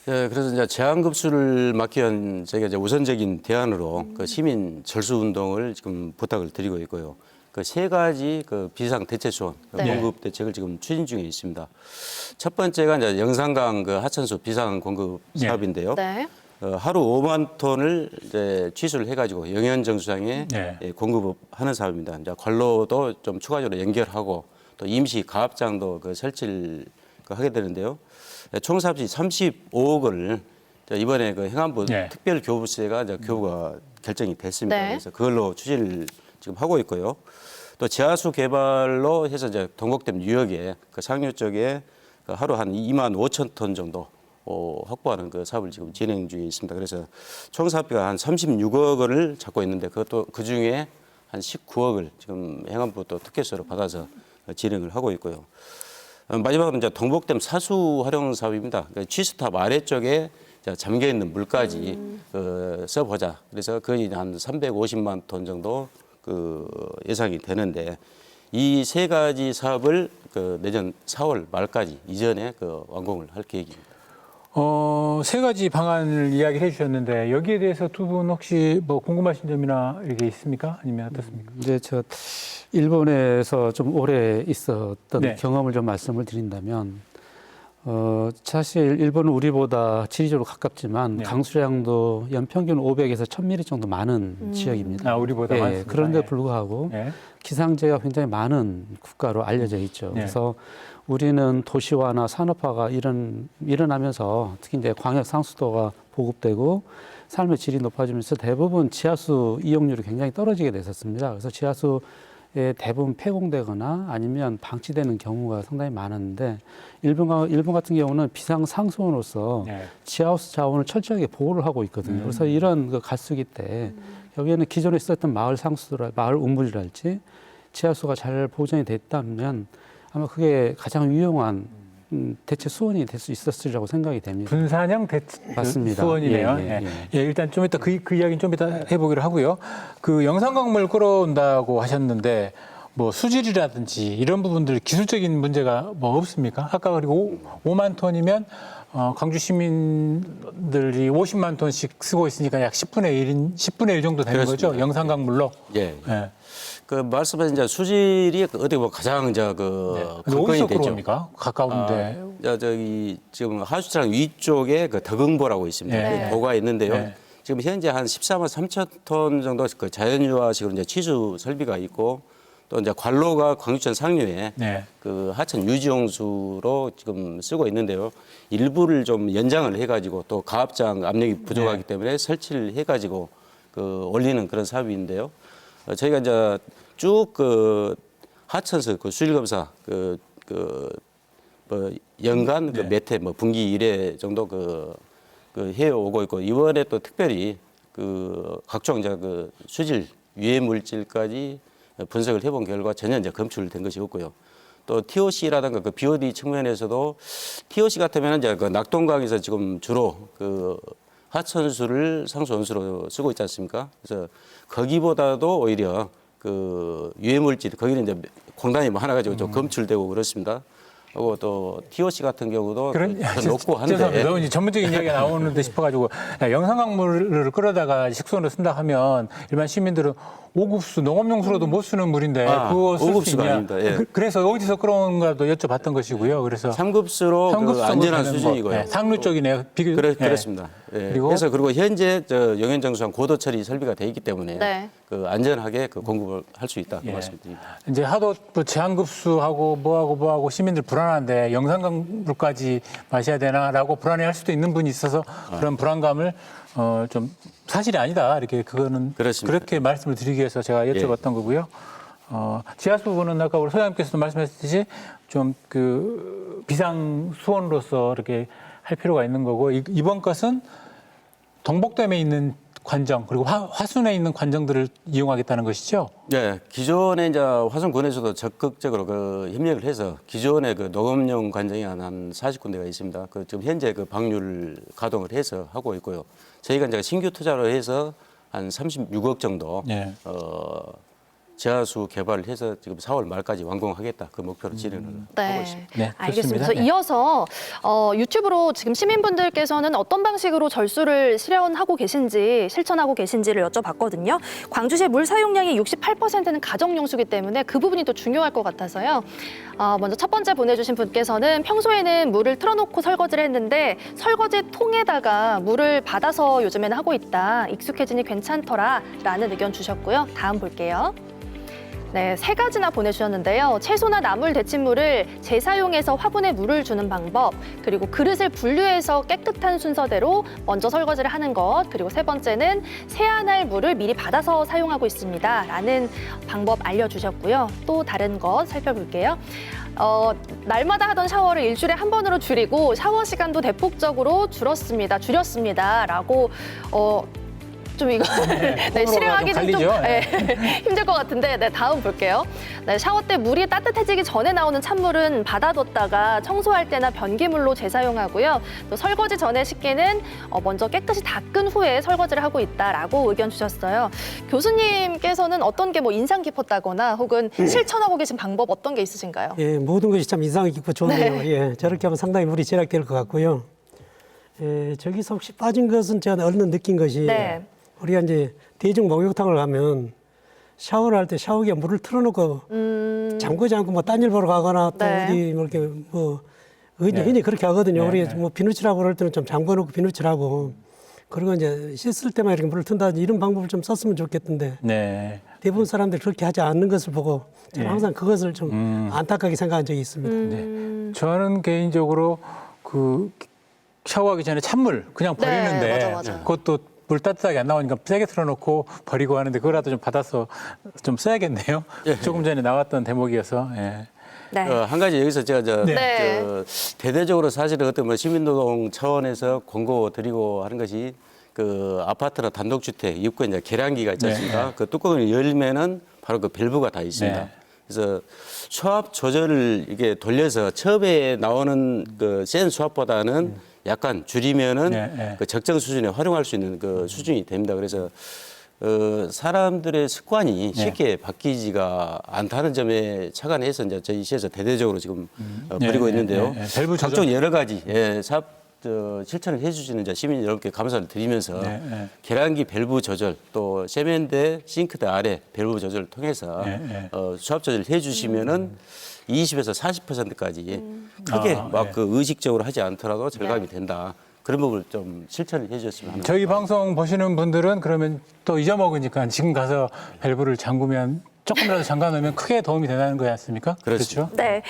예, 그래서 이제 제한급수를 막기 위한 저희가 이제 우선적인 대안으로 그 시민 절수 운동을 지금 부탁을 드리고 있고요. 그 세 가지 그 비상 대체 수원 네. 공급 대책을 지금 추진 중에 있습니다. 첫 번째가 이제 영산강 그 하천수 비상 공급 네. 사업인데요. 네. 하루 5만 톤을 이제 취수를 해가지고 영현정수장에 네. 예, 공급하는 사업입니다. 이제 관로도 좀 추가적으로 연결하고 또 임시 가압장도 그 설치를 하게 되는데요. 총 사업이 35억을 이번에 그 행안부 네. 특별교부세가 이제 교부가 결정이 됐습니다. 네. 그래서 그걸로 추진을 지금 하고 있고요. 또 지하수 개발로 해서 이제 동곡댐 유역에 그 상류 쪽에 그 하루 한 2만 5천 톤 정도 확보하는 그 사업을 지금 진행 중에 있습니다. 그래서 총 사업비가 한 36억 원을 잡고 있는데 그것도 그 중에 한 19억을 지금 행안부 또 특혜서로 받아서 진행을 하고 있고요. 마지막으로 이제 동복댐 사수 활용 사업입니다. 취수탑 아래쪽에 잠겨 있는 물까지 써보자. 그래서 거의 한 350만 톤 정도 그 예상이 되는데 이 세 가지 사업을 그 내년 4월 말까지 이전에 그 완공을 할 계획입니다. 세 가지 방안을 이야기를 해주셨는데 여기에 대해서 두 분 혹시 뭐 궁금하신 점이나 이렇게 있습니까? 아니면 어떻습니까? 이제 저 일본에서 좀 오래 있었던 네. 경험을 좀 말씀을 드린다면, 사실 일본은 우리보다 지리적으로 가깝지만 네. 강수량도 연평균 500에서 1000mm 정도 많은 지역입니다. 아, 우리보다 예, 많습니다. 그런데 예. 불구하고 예. 기상재해가 굉장히 많은 국가로 알려져 있죠. 네. 그래서 우리는 도시화나 산업화가 일어나면서 특히 이제 광역 상수도가 보급되고 삶의 질이 높아지면서 대부분 지하수 이용률이 굉장히 떨어지게 됐었습니다. 그래서 지하수에 대부분 폐공되거나 아니면 방치되는 경우가 상당히 많았는데 일본 같은 경우는 비상 상수원으로서 네. 지하수 자원을 철저하게 보호를 하고 있거든요. 그래서 이런 그 가수기 때 여기에는 기존에 있었던 마을 상수도라 마을 우물이랄지 지하수가 잘 보존이 됐다면 아마 그게 가장 유용한 대체 수원이 될 수 있었으리라고 생각이 됩니다. 분산형 대체 맞습니다. 수원이네요. 예, 예, 예. 예. 예, 일단 좀 이따 그 이야기는 좀 이따 해보기로 하고요. 그 영산강물 끌어온다고 하셨는데 뭐 수질이라든지 이런 부분들 기술적인 문제가 뭐 없습니까? 아까 그리고 5만 톤이면 광주 시민들이 50만 톤씩 쓰고 있으니까 약 10분의 1 정도 되는 그렇습니다. 거죠. 영산강물로. 예. 예. 그 말씀하신 이제 수질이 어떻게 뭐 가장 근데 관건이 어디서 되죠. 끌어옵니까? 가까운데. 저기 지금 하수처랑 위쪽에 그 덕응보라고 있습니다. 네. 그 보가 있는데요. 네. 지금 현재 한 14만 3천 톤 정도 그 자연유화식으로 이제 취수 설비가 있고 또 이제 관로가 광주천 상류에 네. 그 하천 유지용수로 지금 쓰고 있는데요. 일부를 좀 연장을 해가지고 또 가압장 압력이 부족하기 네. 때문에 설치를 해가지고 그 올리는 그런 사업인데요. 저희가 이제 쭉 그 하천서 그 수질검사 뭐 연간 그 네. 몇 회 뭐 분기 1회 정도 그 해오고 있고 이번에 또 특별히 그 각종 이제 그 수질 유해 물질까지 분석을 해본 결과 전혀 이제 검출된 것이 없고요. 또 TOC라든가 그 BOD 측면에서도 TOC 같으면 이제 그 낙동강에서 지금 주로 그 하천수를 상수 원수로 쓰고 있지 않습니까? 그래서 거기보다도 오히려 그 유해 물질 거기는 이제 공단이 많아가지고 좀 검출되고 그렇습니다. 그리고 또 TOC 같은 경우도 더 높고 한데 죄송합니다. 너무 이제 전문적인 이야기가 나오는데 싶어가지고 영산강물을 끌어다가 식수원으로 쓴다 하면 일반 시민들은 5급수 농업용수로도 못 쓰는 물인데 그거 쓸 수 5급수가 있냐? 아닙니다. 예. 그래서 어디서 끌어온가도 여쭤봤던 것이고요. 그래서 3급수로 그 상급수로 안전한 되는 수준이고요. 거. 네, 상류 쪽이네요. 예. 그렇습니다. 예. 그리고 그래서 그리고 현재 저 영현정수장 고도 처리 설비가 돼 있기 때문에 네. 그 안전하게 그 공급을 할 수 있다 그 예. 말씀드립니다. 이제 하도 뭐 제한급수하고 뭐하고 시민들 불안한데 영산강물까지 마셔야 되나라고 불안해할 수도 있는 분이 있어서 그런 불안감을 좀 사실이 아니다 이렇게 그거는 그렇습니다. 그렇게 말씀을 드리기 위해서 제가 여쭤봤던 거고요. 지하수 부분은 아까 우리 소장님께서도 말씀하셨듯이 좀 그 비상 수원으로서 이렇게 할 필요가 있는 거고 이번 것은 동복댐에 있는 관정 그리고 화순에 있는 관정들을 이용하겠다는 것이죠. 네, 기존에 이제 화성군에서도 적극적으로 그 협력을 해서 기존의 그 농업용 관정이 한 40군데가 있습니다. 그 지금 현재 그 방류를 가동을 해서 하고 있고요. 저희가 이제 신규 투자로 해서 한 36억 정도 네. 지하수 개발을 해서 지금 4월 말까지 완공하겠다 그 목표로 진행을 하고 있습니다. 네, 알겠습니다. 좋습니다. 그래서 네. 이어서 유튜브로 지금 시민분들께서는 어떤 방식으로 절수를 실현하고 계신지 실천하고 계신지를 여쭤봤거든요. 광주시의 물 사용량의 68%는 가정용수기 때문에 그 부분이 또 중요할 것 같아서요. 먼저 첫 번째 보내주신 분께서는 평소에는 물을 틀어놓고 설거지를 했는데 설거지 통에다가 물을 받아서 요즘에는 하고 있다. 익숙해지니 괜찮더라 라는 의견 주셨고요. 다음 볼게요. 네, 3가지나 보내주셨는데요. 채소나 나물 데친물을 재사용해서 화분에 물을 주는 방법, 그리고 그릇을 분류해서 깨끗한 순서대로 먼저 설거지를 하는 것, 그리고 3번째는 세안할 물을 미리 받아서 사용하고 있습니다. 라는 방법 알려주셨고요. 또 다른 것 살펴볼게요. 날마다 하던 샤워를 일주일에 한 번으로 줄이고 샤워 시간도 대폭적으로 줄였습니다. 라고 좀 이거 네, 실행하기 좀 갈리죠? 네, 힘들 것 같은데 네, 다음 볼게요. 네, 샤워 때 물이 따뜻해지기 전에 나오는 찬물은 받아뒀다가 청소할 때나 변기물로 재사용하고요. 또 설거지 전에 식기는 먼저 깨끗이 닦은 후에 설거지를 하고 있다라고 의견 주셨어요. 교수님께서는 어떤 게 뭐 인상 깊었다거나 혹은 실천하고 계신 방법 어떤 게 있으신가요? 예, 모든 것이 참 인상이 깊고 좋네요. 예, 저렇게 하면 상당히 물이 절약될 것 같고요. 예, 저기서 혹시 빠진 것은 제가 얼른 느낀 것이 네. 우리가 이제 대중 목욕탕을 가면 샤워를 할 때 샤워기에 물을 틀어놓고 잠그지 않고 뭐 딴 일 보러 가거나 또 네. 어디 뭐 이렇게 뭐 흔히 그렇게 하거든요. 네, 우리 네. 뭐 비누칠하고 그럴 때는 좀 잠궈놓고 비누칠하고 그리고 이제 씻을 때만 이렇게 물을 튼다든지 이런 방법을 좀 썼으면 좋겠던데 네. 대부분 사람들이 그렇게 하지 않는 것을 보고 저는 네. 항상 그것을 좀 안타깝게 생각한 적이 있습니다. 네. 저는 개인적으로 그 샤워하기 전에 찬물 그냥 네, 버리는데 맞아. 그것도 물 따뜻하게 안 나오니까 세게 틀어놓고 버리고 하는데 그거라도 좀 받아서 좀 써야겠네요. 조금 전에 나왔던 대목이어서. 예. 네. 한 가지 여기서 제가 네. 대대적으로 사실은 어떤 뭐 시민노동 차원에서 권고 드리고 하는 것이 그 아파트나 단독주택 입구에 이제 계량기가 있지 않습니까? 네. 그 뚜껑을 열면은 바로 그 밸브가 다 있습니다. 네. 그래서 수압 조절을 이게 돌려서 처음에 나오는 그 센 수압보다는 약간 줄이면은 네, 네. 그 적정 수준에 활용할 수 있는 그 수준이 됩니다. 그래서 사람들의 습관이 쉽게 바뀌지가 않다는 점에 착안해서 이제 저희 시에서 대대적으로 지금 부리고 네, 있는데요. 네, 네. 밸브 조절. 각종 여러 가지 실천을 해주시는 이제 시민 여러분께 감사를 드리면서 네, 네. 계량기 밸브 조절 또 세면대 싱크대 아래 밸브 조절을 통해서 네, 네. 수압 조절을 해주시면은 20에서 40%까지 크게 아, 막 네. 그 의식적으로 하지 않더라도 절감이 된다. 그런 부분을 좀 실천을 해주셨으면 합니다. 저희 방송 보시는 분들은 그러면 또 잊어먹으니까 지금 가서 밸브를 잠그면 조금이라도 잠가 놓으면 크게 도움이 되는 거지 않습니까? 그렇습니다. 그렇죠? 네.